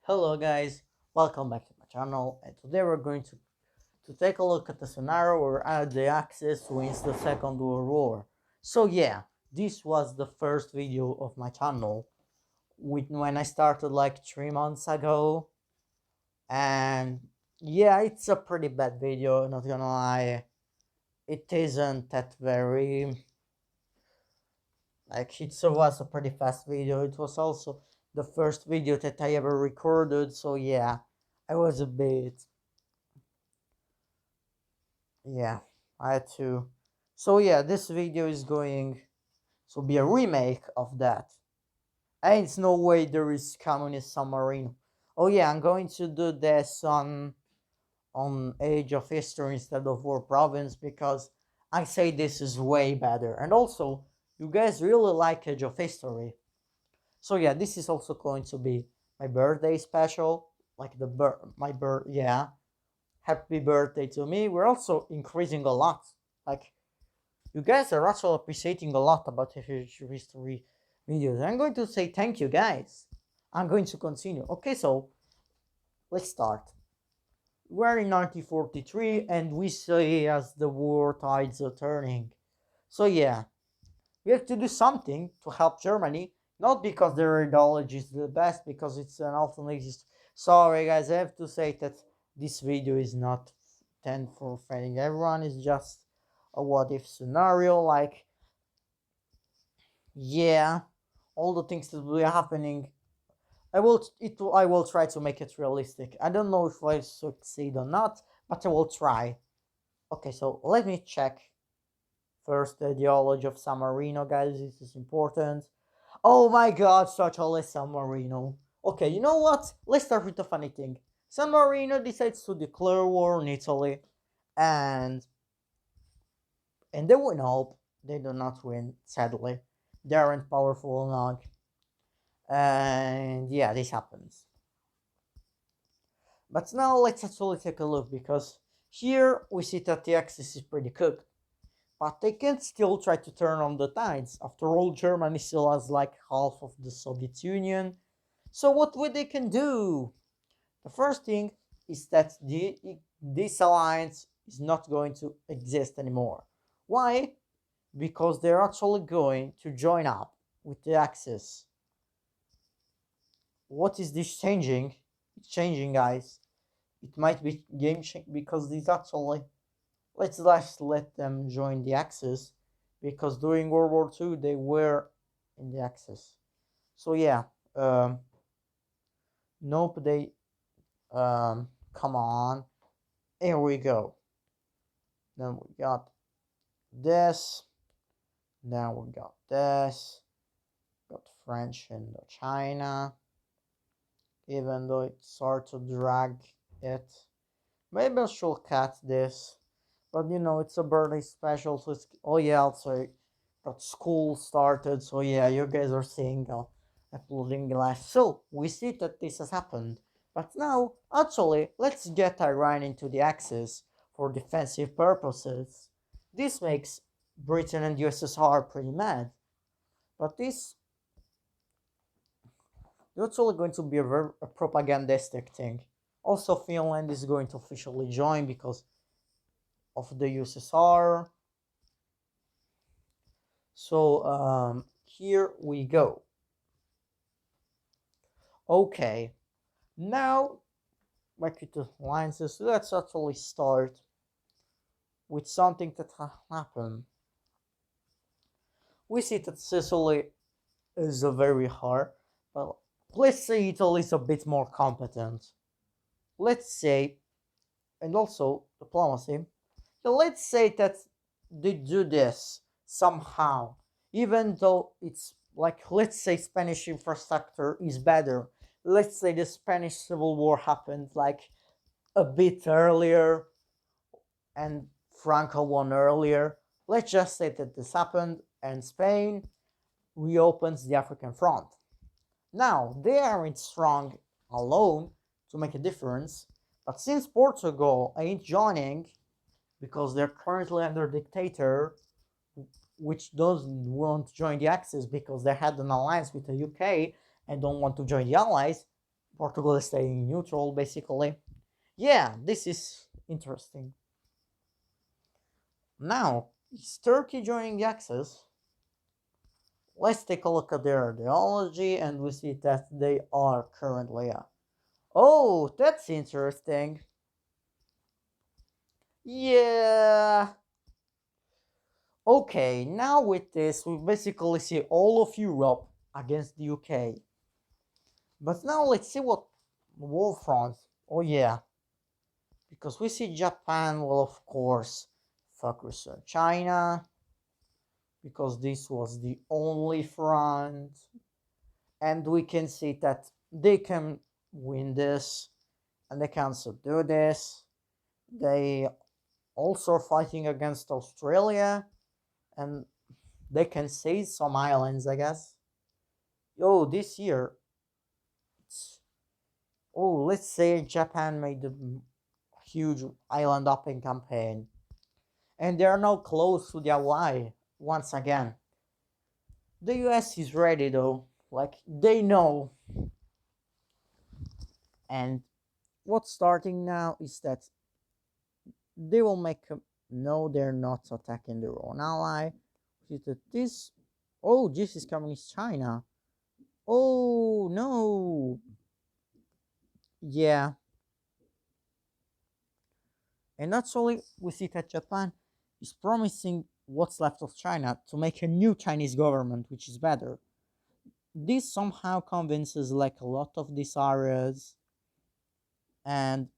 Hello guys, welcome back to my channel, and today we're going to take a look at the scenario where the Axis wins the Second World War. So yeah, this was the first video of my channel when I started like 3 months ago, and yeah, it's a pretty bad video, not gonna lie. It isn't that very was a pretty fast video. It was also the first video that I ever recorded, so yeah, I was a bit. Yeah, I had to. So yeah, this video is going to be a remake of that. Ain't no way there is communist submarine. Oh yeah, I'm going to do this on Age of History instead of War Province because I say this is way better. And also, you guys really like Age of History. So yeah, this is also going to be my birthday special, like yeah. Happy birthday to me. We're also increasing a lot. Like you guys are also appreciating a lot about history videos. I'm going to say thank you guys. I'm going to continue. Okay, so let's start. We're in 1943 and we see as the war tides are turning. So yeah, we have to do something to help Germany, not because their ideology is the best, because it's an alternative. Sorry guys, I have to say that this video is not meant for offending everyone. It's just a what if scenario. Like, yeah, all the things that will be happening. I will try to make it realistic. I don't know if I succeed or not, but I will try. Okay, so let me check first the ideology of San Marino, guys. This is important. Oh my god, such a less San Marino. Okay, you know what? Let's start with the funny thing. San Marino decides to declare war on Italy, and they win hope. They do not win, sadly. They aren't powerful enough. And yeah, this happens. But now let's actually take a look because here we see that the Axis is pretty cooked. But they can still try to turn on the tides. After all, Germany still has like half of the Soviet Union. So what would they can do? The first thing is that this alliance is not going to exist anymore. Why? Because they're actually going to join up with the Axis. What is this changing? It's changing, guys. It might be game change because these actually. Let's just let them join the Axis because during World War II they were in the Axis. So yeah, nope. Come on. Here we go. Then we got this. Then we got this. Got French and China. Even though it's hard to drag it. Maybe I should cut this. But you know, it's a birthday special, so it's. Oh yeah, also got school started, so yeah, you guys are seeing uploading last. So we see that this has happened. But now, actually, let's get Iran into the Axis for defensive purposes. This makes Britain and USSR pretty mad. But this is actually going to be a propagandistic thing. Also, Finland is going to officially join because of the USSR. So here we go. Okay, now back to the alliances. Let's actually start with something that happened. We see that Sicily is a very hard, but let's say Italy is a bit more competent. Let's say, and also diplomacy. So let's say that they do this somehow, even though it's like, let's say Spanish infrastructure is better. Let's say the Spanish Civil War happened like a bit earlier and Franco won earlier. Let's just say that this happened and Spain reopens the African front. Now, they aren't strong alone to make a difference, but since Portugal ain't joining because they're currently under dictator, which doesn't want to join the Axis because they had an alliance with the UK and don't want to join the Allies, Portugal is staying neutral, basically. Yeah, this is interesting. Now, is Turkey joining the Axis? Let's take a look at their ideology and we see that they are currently. Oh, that's interesting. Yeah. Okay, now with this, we basically see all of Europe against the UK. But now let's see what war fronts. Oh, yeah. Because we see Japan will, of course, focus on China. Because this was the only front. And we can see that they can win this and they can subdue this. They also are fighting against Australia and they can seize some islands, I guess. Oh, this year, it's, oh, let's say Japan made a huge island hopping campaign and they are now close to the ally once again. The US is ready though, like they know. And what's starting now is that they will make a, no, they're not attacking their own ally. See that this, oh, this is communist China. Oh no, yeah, and actually we see that Japan is promising what's left of China to make a new Chinese government, which is better. This somehow convinces like a lot of these areas, and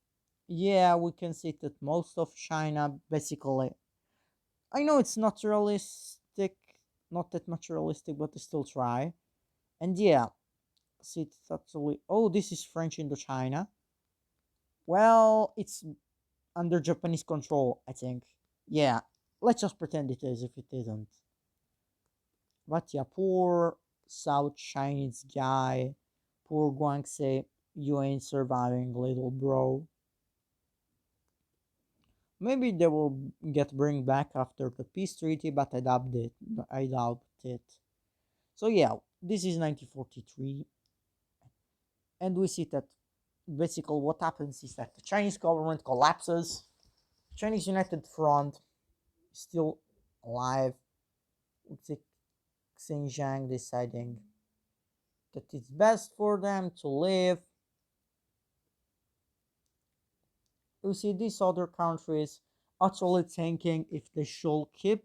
yeah, we can see that most of China basically. I know it's not realistic, not that much realistic, but they still try. And yeah, see, it's actually. Oh, this is French Indochina. Well, it's under Japanese control, I think. Yeah, let's just pretend it is if it isn't. But yeah, poor South Chinese guy, poor Guangxi, you ain't surviving, little bro. Maybe they will get bring back after the peace treaty, but I doubt it. I doubt it. So yeah, this is 1943, and we see that basically what happens is that the Chinese government collapses. Chinese United Front is still alive. With the Xinjiang deciding that it's best for them to live. You see these other countries actually thinking if they should keep,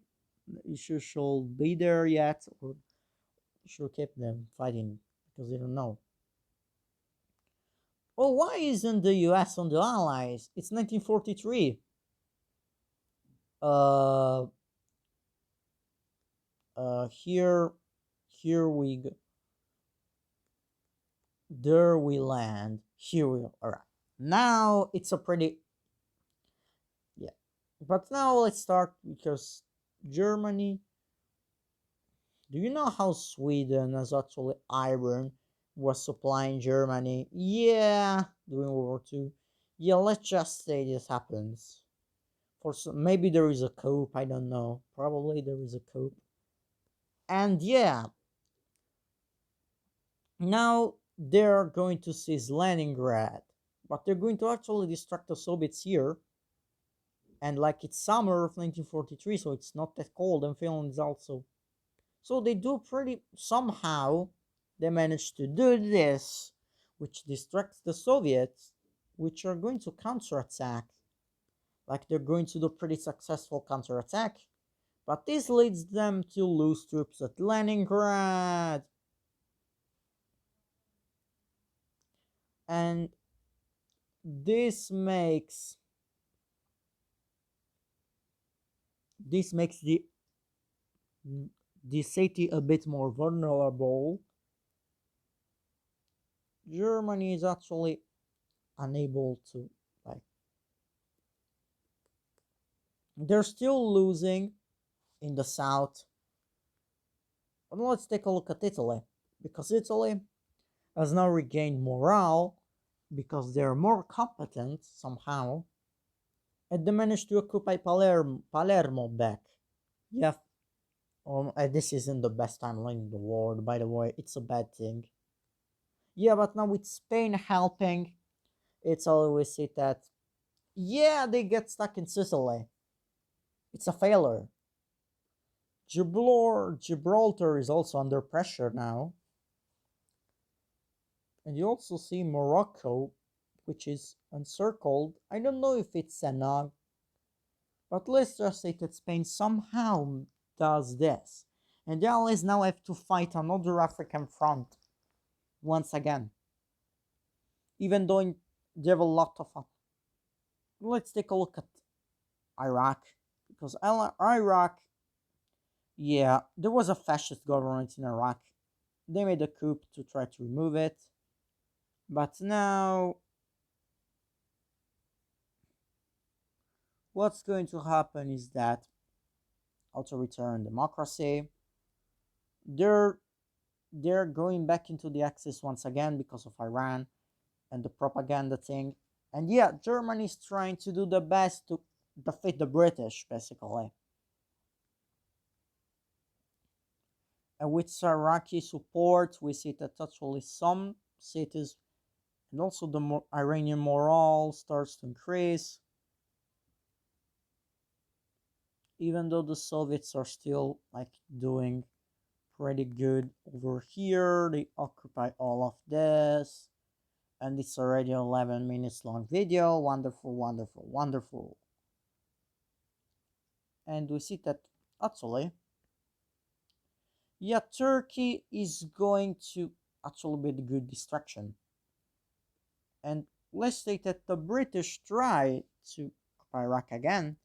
should be there yet, or should keep them fighting because they don't know. Oh, why isn't the U.S. on the Allies? It's 1943. Uh, here, here we go. There we land. Here we go. All right. Now it's a pretty, yeah. But now let's start because Germany. Do you know how Sweden has actually iron was supplying Germany? Yeah, during World War II. Yeah, let's just say this happens. For some, maybe there is a coup. I don't know. Probably there is a coup. And yeah, now they're going to seize Leningrad, but they're going to actually distract the Soviets here. And like it's summer of 1943, so it's not that cold, and Finland is also. So they do pretty somehow. They manage to do this, which distracts the Soviets, which are going to counterattack. Like they're going to do pretty successful counterattack, but this leads them to lose troops at Leningrad. And this makes the city a bit more vulnerable. Germany is actually unable to, like, they're still losing in the south. And let's take a look at Italy, because Italy has now regained morale because they're more competent somehow, and they managed to occupy Palermo back. Yeah, this isn't the best timeline in the world, by the way. It's a bad thing. Yeah, but now with Spain helping, it's always it that yeah, they get stuck in Sicily. It's a failure. Gibraltar is also under pressure now. And you also see Morocco, which is encircled. I don't know if it's enough, but let's just say that Spain somehow does this. And the Allies now have to fight another African front once again. Even though they have a lot of. Let's take a look at Iraq. Because Iraq, yeah, there was a fascist government in Iraq. They made a coup to try to remove it. But now, what's going to happen is that authoritarian democracy, they're they're going back into the axis once again because of Iran and the propaganda thing. And yeah, Germany's trying to do the best to defeat the British, basically. And with Iraqi support, we see that actually some cities and also the Iranian morale starts to increase, even though the Soviets are still like doing pretty good over here. They occupy all of this, and it's already 11 minutes long video. Wonderful, wonderful, wonderful. And we see that actually, yeah, Turkey is going to actually be the good distraction. And let's say that the British try to occupy Iraq again,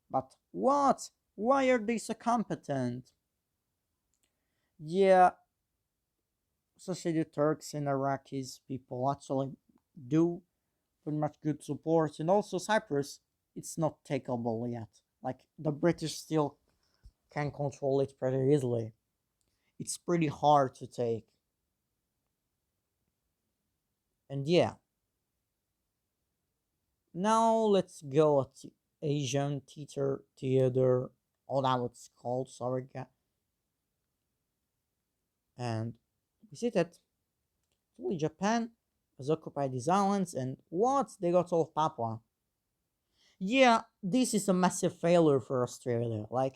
but what? Why are they so competent? Yeah, especially the Turks and Iraqis people actually do pretty much good support, and also Cyprus, it's not takeable yet. Like the British still can control it pretty easily. It's pretty hard to take. And yeah, now let's go to Asian theater. Oh, that was called. Sorry, and we see that only Japan has occupied these islands, and what they got all of Papua. Yeah, this is a massive failure for Australia. Like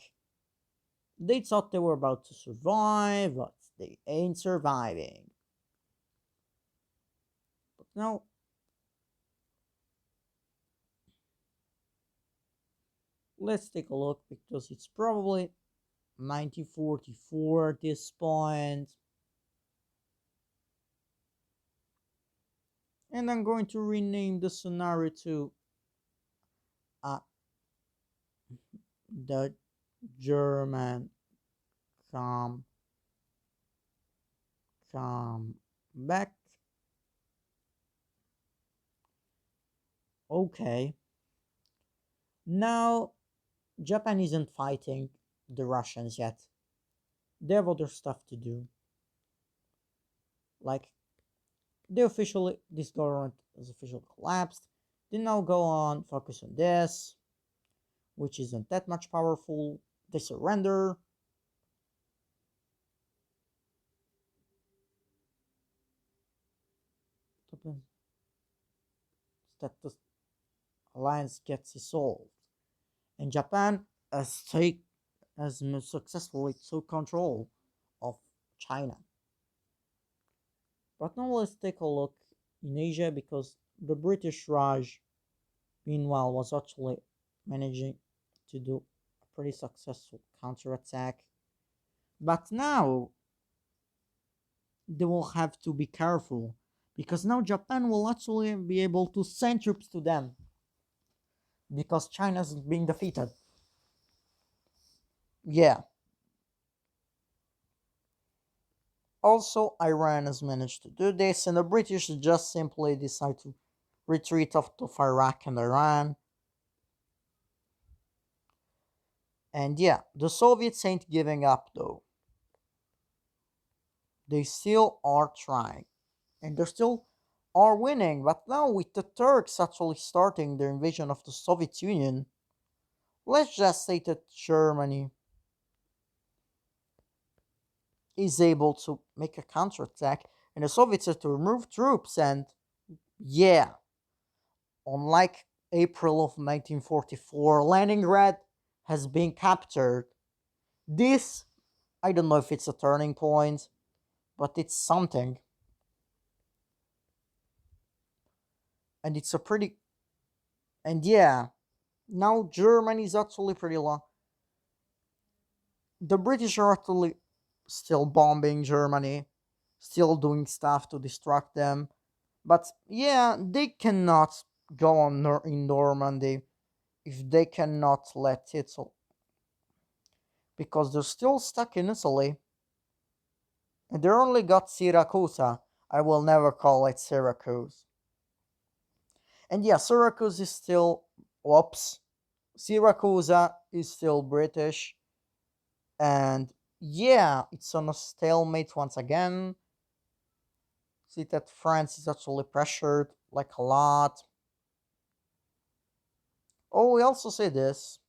they thought they were about to survive, but they ain't surviving. But now, let's take a look because it's probably 1944 at this point. And I'm going to rename the scenario to uh, the German come come back. Okay. Now Japan isn't fighting the Russians yet. They have other stuff to do. Like this government has officially collapsed. They now go on focus on this, which isn't that much powerful. They surrender. That the alliance gets dissolved, and Japan has successfully took control of China. But now let's take a look in Asia because the British Raj, meanwhile, was actually managing to do a pretty successful counterattack. But now they will have to be careful because now Japan will actually be able to send troops to them because China's being defeated. Yeah. Also, Iran has managed to do this, and the British just simply decide to retreat off to Iraq and Iran. And yeah, the Soviets ain't giving up though. They still are trying, and they still are winning. But now, with the Turks actually starting their invasion of the Soviet Union, let's just say that Germany is able to make a counterattack. and the Soviets had to remove troops. And yeah, unlike April of 1944, Leningrad has been captured. This, I don't know if it's a turning point, but it's something. And it's a pretty. And yeah, now Germany is actually pretty long. The British are actually still bombing Germany, still doing stuff to distract them. But yeah, they cannot go on in Normandy if they cannot let Italy, because they're still stuck in Italy. And they only got Syracuse. I will never call it Syracuse. And yeah, Syracuse is still. Whoops. Syracuse is still British. And yeah, it's on a stalemate once again. See that France is actually pressured like a lot. Oh, we also say this.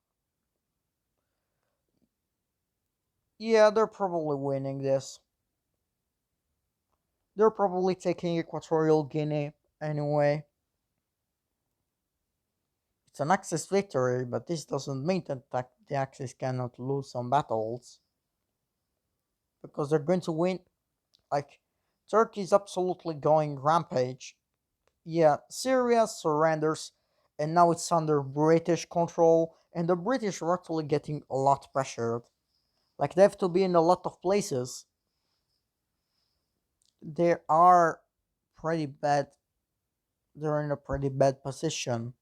Yeah, they're probably winning this. They're probably taking Equatorial Guinea anyway. It's an Axis victory, but this doesn't mean that the Axis cannot lose some battles. Because they're going to win. Like, Turkey's absolutely going rampage. Yeah, Syria surrenders, and now it's under British control, and the British are actually getting a lot pressured. Like, they have to be in a lot of places. They are pretty bad. They're in a pretty bad position.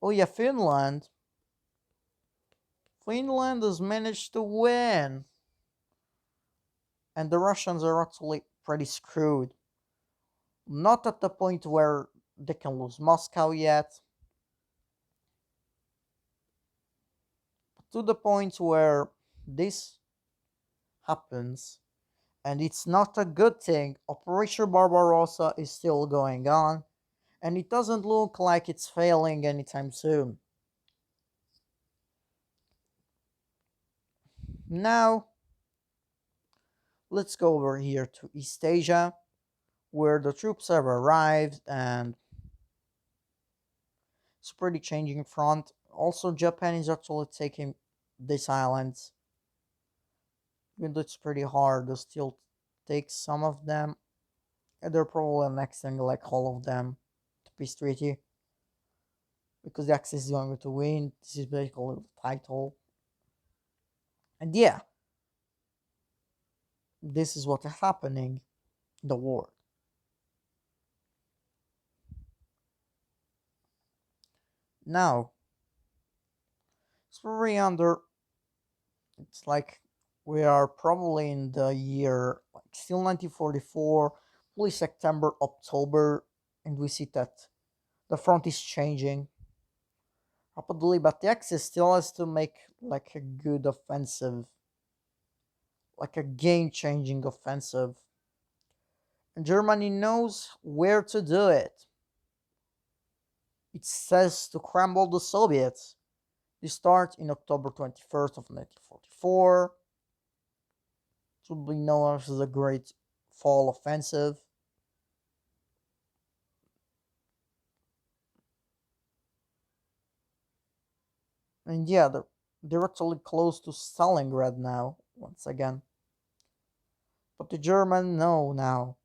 Oh yeah, Finland. Finland has managed to win, and the Russians are actually pretty screwed. Not at the point where they can lose Moscow yet, but to the point where this happens, and it's not a good thing. Operation Barbarossa is still going on, and it doesn't look like it's failing anytime soon. Now, let's go over here to East Asia, where the troops have arrived, and it's pretty changing front. Also, Japan is actually taking these islands, even though it's pretty hard to still take some of them. And they're probably annexing like all of them to peace treaty because the Axis is going to win. This is basically the title. And yeah, this is what is happening in the war. Now, it's very under. It's like we are probably in the year like still 1944, probably September, October, and we see that the front is changing rapidly, but the Axis still has to make like a good offensive, like a game-changing offensive. And Germany knows where to do it. It says to crumble the Soviets. They start in October 21st of 1944. It will be known as the Great Fall Offensive. And yeah, they're actually close to Stalingrad now, once again. But the Germans know now.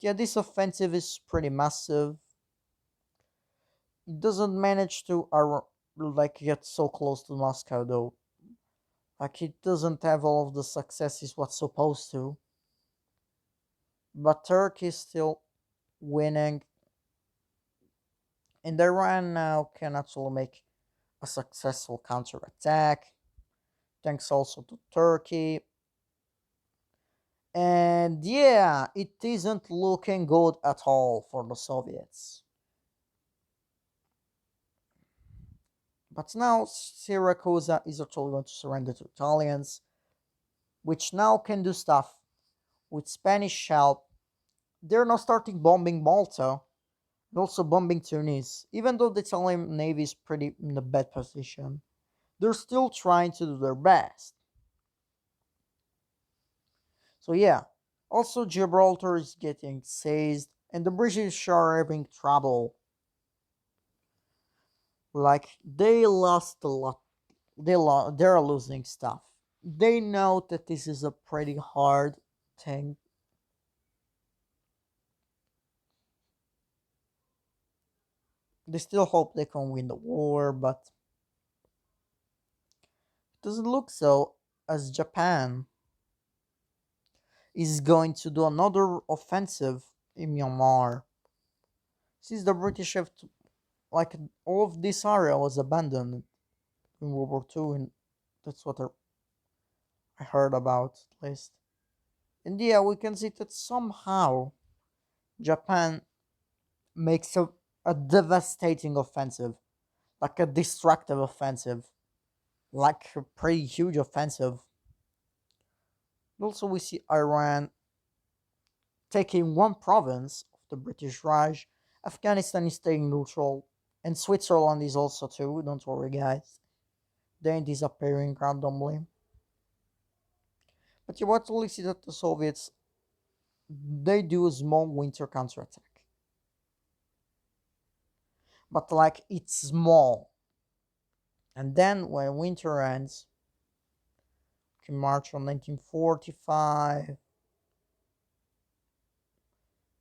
Yeah, this offensive is pretty massive. It doesn't manage to like get so close to Moscow though. Like it doesn't have all of the successes what's supposed to. But Turkey is still winning, and Iran now can actually make a successful counterattack. Thanks also to Turkey. And yeah, it isn't looking good at all for the Soviets. But now Syracuse is actually going to surrender to Italians, which now can do stuff with Spanish help. They're now starting bombing Malta and also bombing Tunis. Even though the Italian navy is pretty in a bad position, they're still trying to do their best. So yeah, also Gibraltar is getting seized, and the British are having trouble. Like they lost a lot. They're losing stuff. They know that this is a pretty hard thing. They still hope they can win the war, but it doesn't look so, as Japan is going to do another offensive in Myanmar. Since the British have to, like all of this area was abandoned in World War II, and that's what I heard about at least. And yeah, we can see that somehow Japan makes a devastating offensive, like a destructive offensive, like a pretty huge offensive. Also, we see Iran taking one province of the British Raj. Afghanistan is staying neutral, and Switzerland is also too. Don't worry, guys. They ain't disappearing randomly. But you actually see that the Soviets they do a small winter counterattack, but like it's small. And then when winter ends, in March of 1945,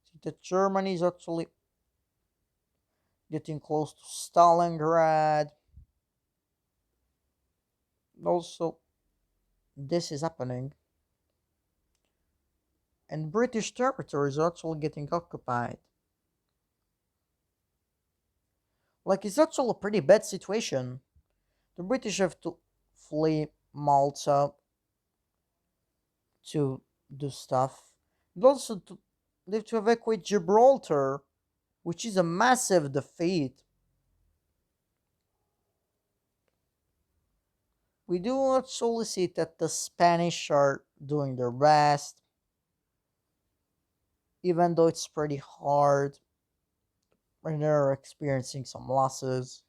see that Germany is actually getting close to Stalingrad. Also, this is happening, and British territories are actually getting occupied. Like, it's actually a pretty bad situation. The British have to flee Malta to do stuff. And also, they have to evacuate Gibraltar, which is a massive defeat. We do actually see that the Spanish are doing their best, even though it's pretty hard and they're experiencing some losses.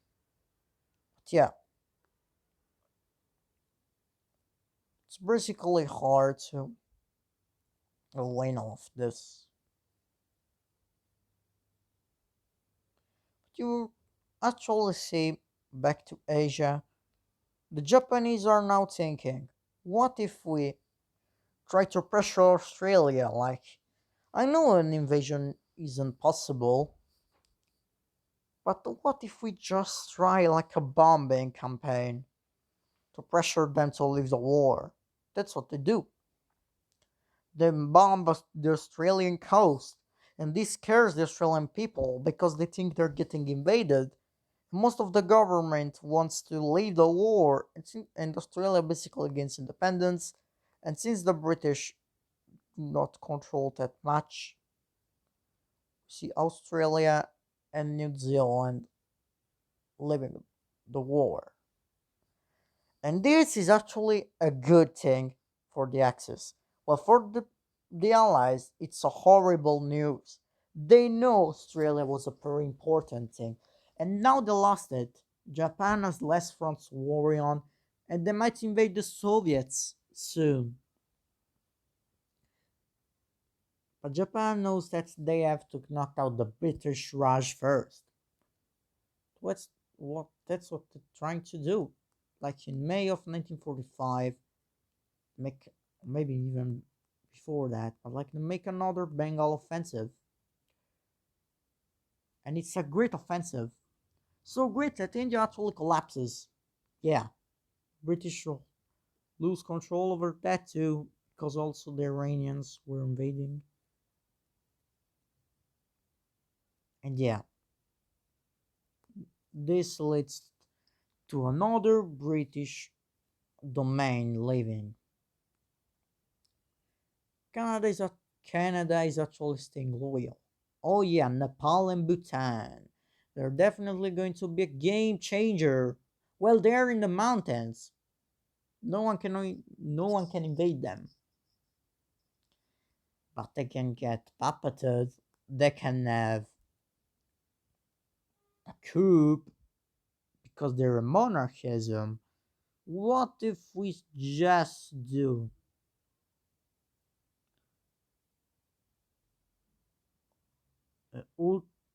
But yeah, it's basically hard to win all of this. But you actually see back to Asia, the Japanese are now thinking, what if we try to pressure Australia? Like, I know an invasion isn't possible, but what if we just try like a bombing campaign to pressure them to leave the war? That's what they do. They bomb the Australian coast, and this scares the Australian people because they think they're getting invaded. Most of the government wants to leave the war, and Australia basically gains independence. And since the British do not control that much, see Australia and New Zealand leaving the war. And this is actually a good thing for the Axis. Well, for the Allies, it's a horrible news. They know Australia was a very important thing, and now they lost it. Japan has less fronts to worry on, and they might invade the Soviets soon. But Japan knows that they have to knock out the British Raj first. That's what they're trying to do. Like in May of 1945, make maybe even before that, but like make another Bengal offensive, and it's a great offensive, so great that India actually collapses. Yeah, British will lose control over that too, because also the Iranians were invading, and yeah, this leads to another British domain leaving. Canada is a Canada is actually staying loyal. Oh yeah, Nepal and Bhutan. They're definitely going to be a game changer. Well, they're in the mountains. No one can invade them. But they can get puppeted. They can have a coup because they're a monarchism. What if we just do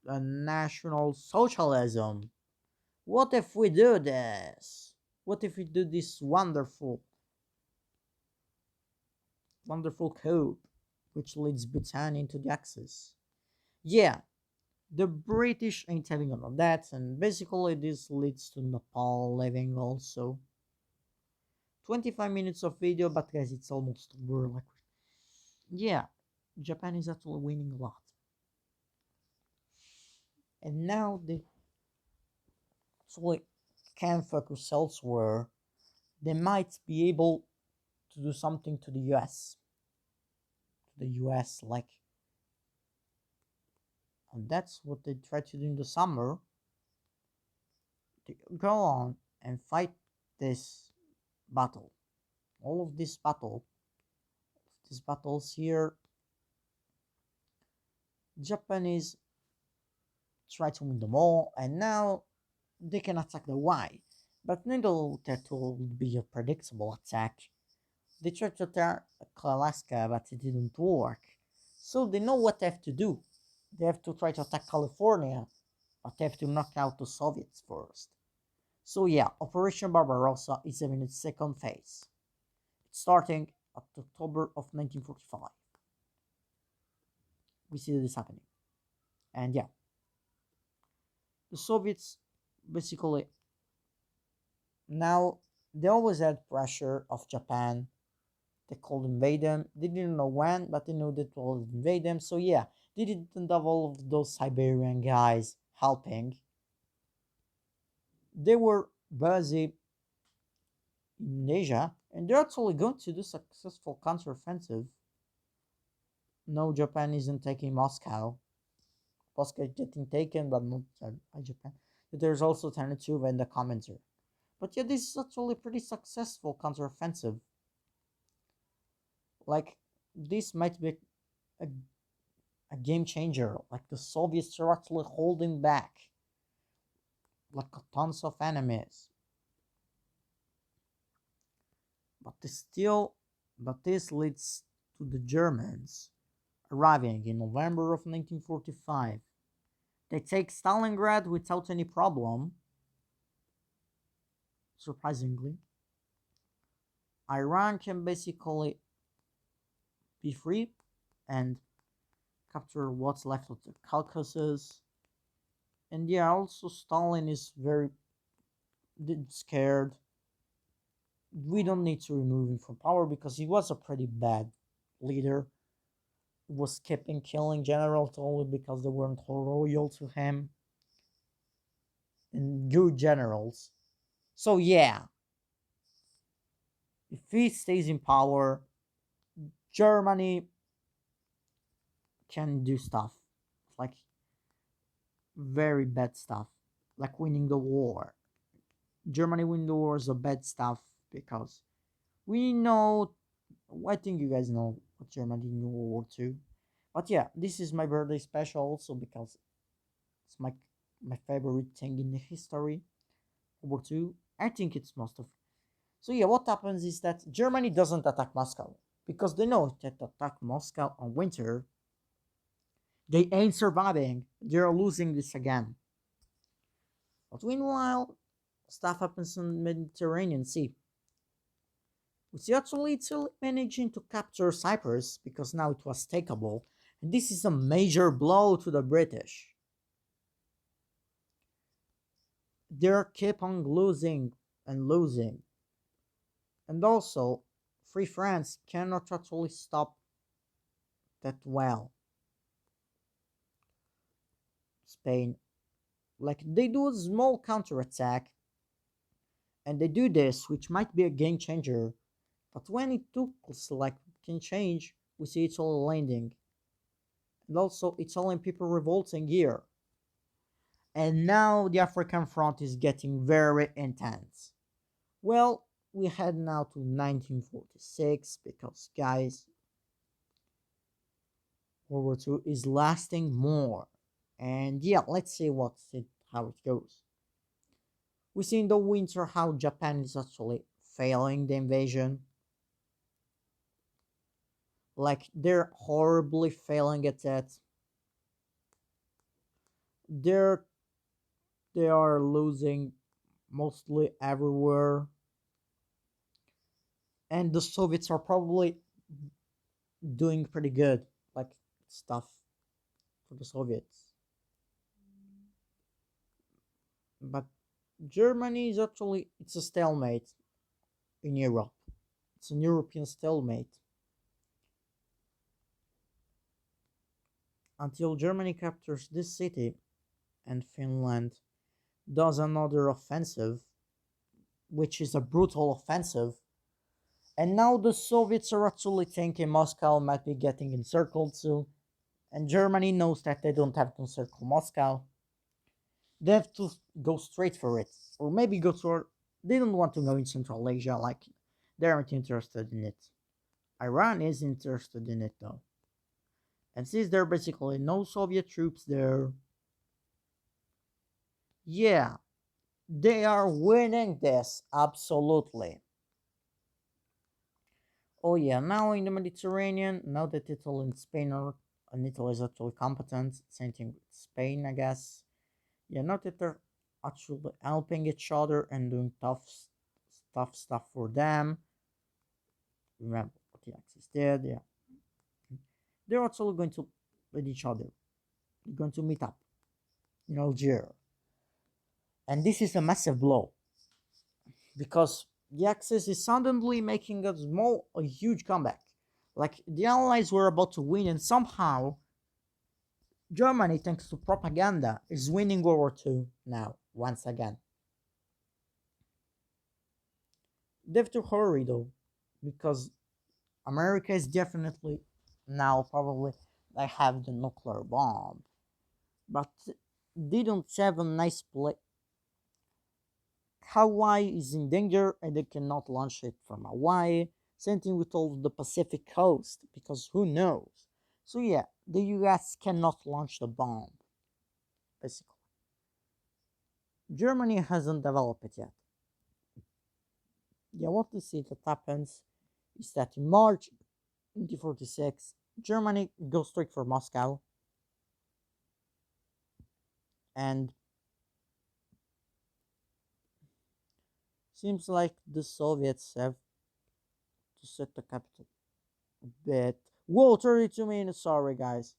national socialism. What if we do this? What if we do this wonderful coup, which leads Bhutan into the Axis? Yeah, the British ain't having none of that, and basically this leads to Nepal leaving also. 25 minutes of video, but guys, it's almost over. Like, yeah, Japan is actually winning a lot, and now they actually can focus elsewhere. They might be able to do something to the US, like, and that's what they try to do in the summer. They go on and fight this battle. All of these battles here, Japanese try to win them all, and now they can attack the Y. But Needle that would be a predictable attack. They tried to attack Alaska, but it didn't work. So they know what they have to do. They have to try to attack California, but they have to knock out the Soviets first. So yeah, Operation Barbarossa is in its second phase. It's starting at October of 1945. We see this happening. And yeah, the Soviets basically now they always had pressure of Japan. They could invade them. They didn't know when, but they knew that they would invade them. So yeah, they didn't have all of those Siberian guys helping. They were busy in Asia, and they're actually going to do successful counteroffensive. No, Japan isn't taking Moscow. Moscow is getting taken, but not by Japan. There's also Tentative and the commenter. But yeah, this is actually a pretty successful counteroffensive. Like, this might be a, a game changer. Like, the Soviets are actually holding back like tons of enemies. But this leads to the Germans arriving in November of 1945. They take Stalingrad without any problem, surprisingly. Iran can basically be free and capture what's left of the Caucasus. And yeah, also Stalin is very scared. We don't need to remove him from power because he was a pretty bad leader. He was skipping killing generals only because they weren't loyal to him, and good generals. So yeah, if he stays in power, Germany can do stuff like very bad stuff, like winning the war. Germany winning the war is a bad stuff because we know. I think you guys know what Germany did in World War II. But yeah, this is my birthday special also because it's my favorite thing in the history. World War II. I think it's most of. So yeah, what happens is that Germany doesn't attack Moscow because they know that attack Moscow on winter, they ain't surviving. They're losing this again. But meanwhile, stuff happens in the Mediterranean Sea. It's actually Italy managing to capture Cyprus because now it was takeable, and this is a major blow to the British. They keep on losing and losing, and also Free France cannot actually stop that well. Spain, like they do a small counterattack, and they do this, which might be a game changer. But when it took like can change, we see it's all landing, and also it's all in people revolting here. And now the African front is getting very intense. Well, we head now to 1946 because, guys, World War II is lasting more. And yeah, let's see how it goes. We see in the winter how Japan is actually failing the invasion. Like they're horribly failing at that. They're they are losing mostly everywhere, and the Soviets are probably doing pretty good, like stuff for the Soviets. But Germany is actually it's a stalemate in Europe. It's an European stalemate until Germany captures this city and Finland does another offensive, which is a brutal offensive. And now the Soviets are actually thinking Moscow might be getting encircled soon, and Germany knows that they don't have to encircle Moscow. They have to go straight for it, or maybe go for. They don't want to go in Central Asia, like they aren't interested in it. Iran is interested in it though, and since there are basically no Soviet troops there, yeah, they are winning this absolutely. Oh yeah, now in the Mediterranean, now that Italy and Spain are, and Italy is actually competent, same thing with Spain, I guess. Yeah, not that they're actually helping each other and doing tough stuff for them. Remember what the Axis did, yeah. They're actually going to with each other. They're going to meet up in Algeria. And this is a massive blow because the Axis is suddenly making a huge comeback. Like the Allies were about to win, and somehow Germany, thanks to propaganda, is winning World War II now, once again. They have to hurry though, because America is definitely now probably they have the nuclear bomb, but they don't have a nice place. Hawaii is in danger and they cannot launch it from Hawaii. Same thing with all the Pacific coast because who knows? So yeah, the US cannot launch the bomb, basically. Germany hasn't developed it yet. Yeah, what we see that happens is that in March 1946, Germany goes straight for Moscow and seems like the Soviets have to set the capital a bit. Whoa, 32 minutes, sorry guys.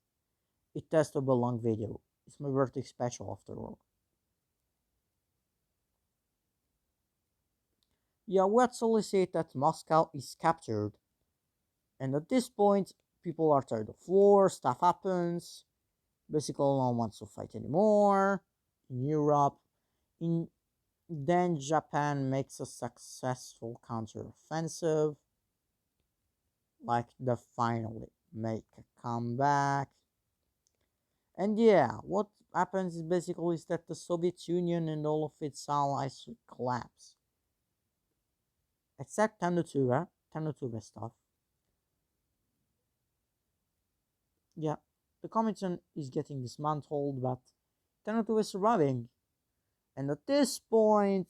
It has to be a long video. It's my birthday special after all. Yeah, we actually see that Moscow is captured. And at this point, people are tired of war, stuff happens. Basically, no one wants to fight anymore. In Europe, in then Japan makes a successful counteroffensive. Like they finally make a comeback. And yeah, what happens is basically is that the Soviet Union and all of its allies collapse. Except Tanutuva stuff. Yeah, the Comintern is getting dismantled, but Tanutuva is surviving. And at this point,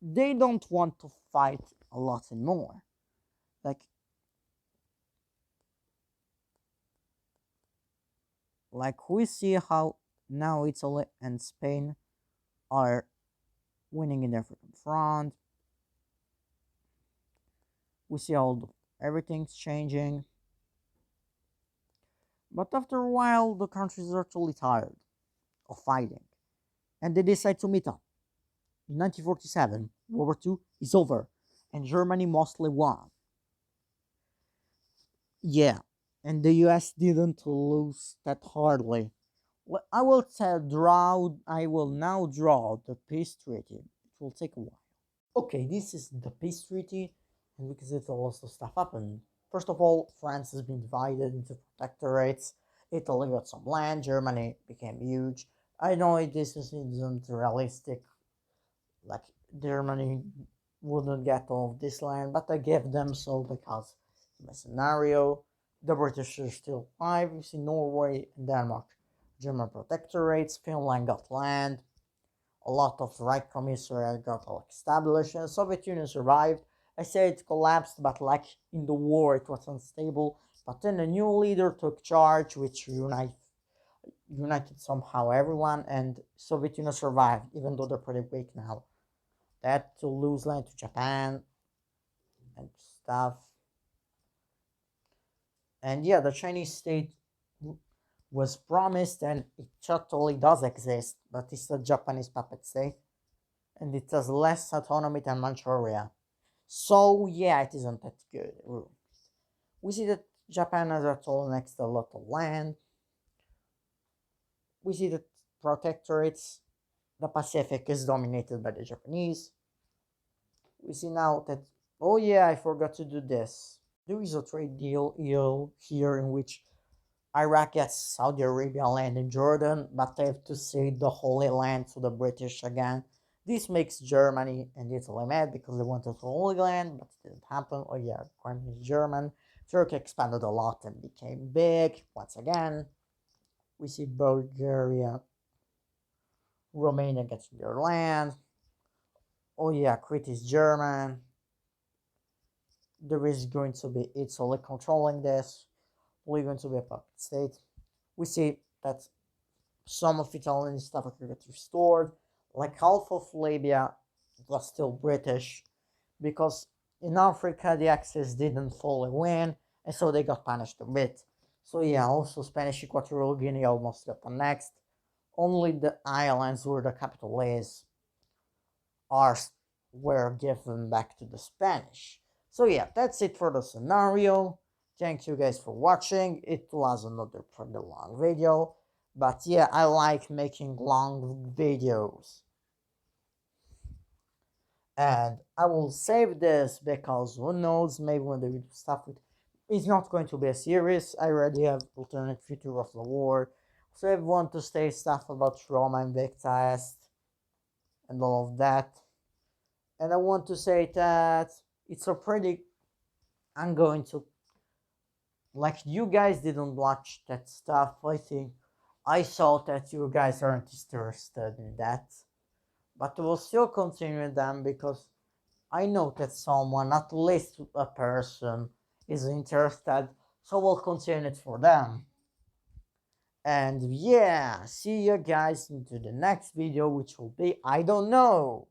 they don't want to fight a lot anymore. Like, like we see how now Italy and Spain are winning in the African front. We see everything's changing. But after a while, the countries are actually tired of fighting, and they decide to meet up. In 1947, World War II is over, and Germany mostly won. Yeah, and the US didn't lose that hardly. Well, I will tell draw. I will now draw the peace treaty. It will take a while. Okay, this is the peace treaty, and because it also stuff happened. First of all, France has been divided into protectorates. Italy got some land. Germany became huge. I know this isn't realistic. Like Germany wouldn't get all of this land, but I gave them so because in my scenario, the British are still alive. You see Norway and Denmark, German protectorates. Finland got land. A lot of right commissariat got established, and the Soviet Union survived. I say it collapsed, but like in the war, it was unstable. But then a new leader took charge, which united somehow everyone, and Soviet Union survived, even though they're pretty weak now. They had to lose land to Japan and stuff. And yeah, the Chinese state was promised, and it totally does exist, but it's a Japanese puppet state, and it has less autonomy than Manchuria. So yeah, it isn't that good. We see that Japan has total next a lot of land. We see that protectorates, the Pacific is dominated by the Japanese. We see now that, oh yeah, I forgot to do this. There is a trade deal here in which Iraq gets Saudi Arabia land in Jordan, but they have to cede the Holy Land to the British again. This makes Germany and Italy mad because they wanted the Holy Land, but it didn't happen. Oh yeah, Crime is German. Turkey expanded a lot and became big once again. We see Bulgaria, Romania getting their land. Oh yeah, Crete is German. There is going to be Italy controlling this. We're going to be a puppet state. We see that some of Italian stuff get restored, like half of Libya was still British, because in Africa the Axis didn't fully win, and so they got punished a bit. So yeah, also Spanish Equatorial Guinea almost got annexed. Only the islands where the capital is are were given back to the Spanish. So yeah, that's it for the scenario. Thank you guys for watching. It was another pretty long video, but yeah, I like making long videos. And I will save this because who knows, maybe when they do stuff with, it's not going to be a series. I already have alternate future of the war. So I want to say stuff about Roma and Big Test and all of that. And I want to say that it's a pretty, I'm going to, like, you guys didn't watch that stuff. I think I saw that you guys aren't interested in that, but we'll still continue them because I know that someone, at least a person, is interested, so we'll continue it for them. And yeah, see you guys into the next video, which will be, I don't know.